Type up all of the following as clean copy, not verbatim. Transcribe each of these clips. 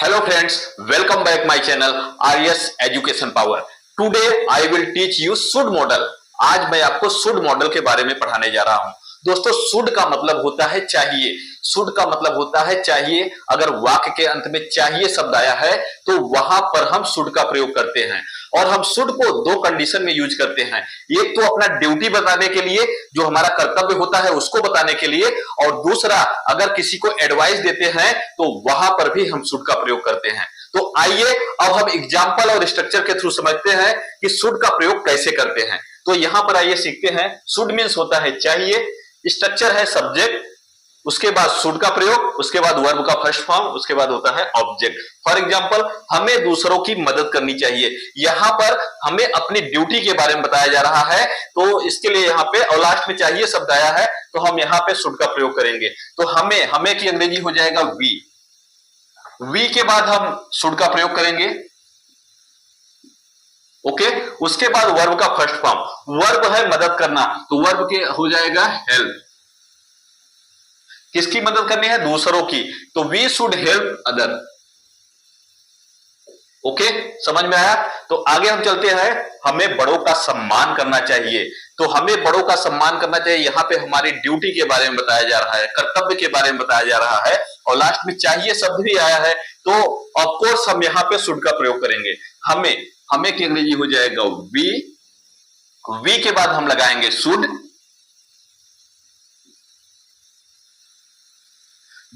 Hello friends, welcome back my channel RS Education Power. Today I will teach you should model. आज मैं आपको should model के बारे में पढ़ाने जा रहा हूं। दोस्तों should का मतलब होता है चाहिए। should का मतलब होता है चाहिए। अगर वाक्य के अंत में चाहिए शब्द आया है तो वहां पर हम should का प्रयोग करते हैं और हम should को दो कंडीशन में यूज करते हैं। एक तो अपना ड्यूटी बताने के लिए, जो हमारा कर्तव्य होता है उसको बताने के लिए, और दूसरा अगर किसी को एडवाइस देते हैं तो वहां पर भी हम should का प्रयोग करते हैं। तो आइए अब हम एग्जाम्पल और स्ट्रक्चर के थ्रू समझते हैं कि should का प्रयोग कैसे करते हैं। तो यहां पर आइए सीखते हैं। should मीन्स होता है चाहिए, स्ट्रक्चर है सब्जेक्ट, उसके बाद should का प्रयोग, उसके बाद वर्ब का फर्स्ट फॉर्म, उसके बाद होता है ऑब्जेक्ट। फॉर एग्जांपल, हमें दूसरों की मदद करनी चाहिए। यहां पर हमें अपनी ड्यूटी के बारे में बताया जा रहा है, तो इसके लिए यहां पे और लास्ट में चाहिए शब्द आया है तो हम यहां पे should का प्रयोग करेंगे। तो हमें की अंग्रेजी हो जाएगा वी के बाद हम should का प्रयोग करेंगे। ओके, उसके बाद वर्ब का फर्स्ट फॉर्म, वर्ब है मदद करना, तो वर्ब के हो जाएगा हेल्प। किसकी मदद करनी है? दूसरों की, तो we should help other. Okay, समझ में आया? तो आगे हम चलते हैं। हमें बड़ों का सम्मान करना चाहिए, तो हमें बड़ों का सम्मान करना चाहिए। यहां पे हमारी ड्यूटी के बारे में बताया जा रहा है, कर्तव्य के बारे में बताया जा रहा है, और लास्ट में चाहिए शब्द भी आया है, तो ऑफकोर्स हम यहां पे शुड का प्रयोग करेंगे। हमें की अंग्रेजी हो जाएगा वी के बाद हम लगाएंगे शुड।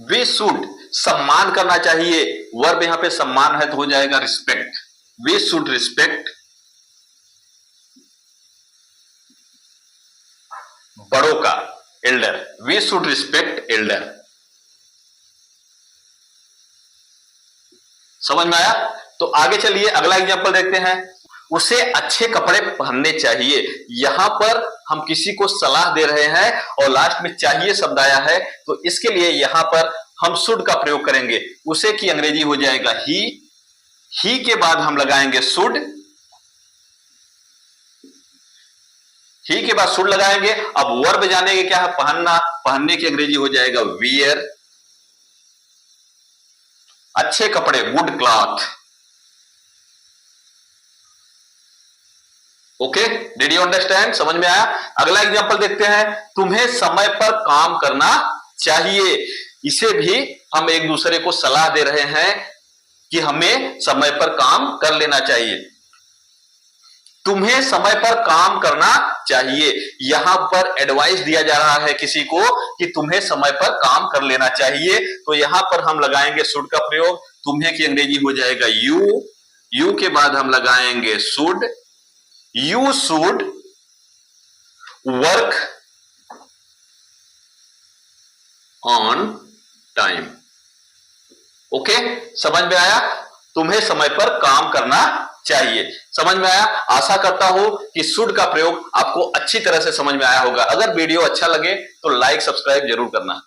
वी शुड सम्मान करना चाहिए, वर्ब यहां पे सम्मान है तो हो जाएगा रिस्पेक्ट। वी शुड रिस्पेक्ट बड़ों का, elder. We should respect elder. समझ में आया? तो आगे चलिए अगला एग्जांपल देखते हैं। उसे अच्छे कपड़े पहनने चाहिए। यहां पर हम किसी को सलाह दे रहे हैं और लास्ट में चाहिए शब्द आया है, तो इसके लिए यहां पर हम शुड का प्रयोग करेंगे। उसे की अंग्रेजी हो जाएगा ही के बाद हम लगाएंगे शुड। ही के बाद शुड लगाएंगे। अब वर्ब जानेंगे क्या है? पहनना। पहनने की अंग्रेजी हो जाएगा वियर। अच्छे कपड़े, good cloth. Okay, did you understand? समझ में आया? अगला एग्जांपल देखते हैं। तुम्हें समय पर काम करना चाहिए। इसे भी हम एक दूसरे को सलाह दे रहे हैं कि हमें समय पर काम कर लेना चाहिए। तुम्हें समय पर काम करना चाहिए। यहां पर एडवाइस दिया जा रहा है किसी को कि तुम्हें समय पर काम कर लेना चाहिए, तो यहां पर हम लगाएंगे शुड का प्रयोग। तुम्हें की अंग्रेजी हो जाएगा यू के बाद हम लगाएंगे should. You should work on time. Okay, समझ में आया? तुम्हें समय पर काम करना चाहिए। समझ में आया? आशा करता हूं कि शुड का प्रयोग आपको अच्छी तरह से समझ में आया होगा। अगर वीडियो अच्छा लगे तो लाइक सब्सक्राइब जरूर करना।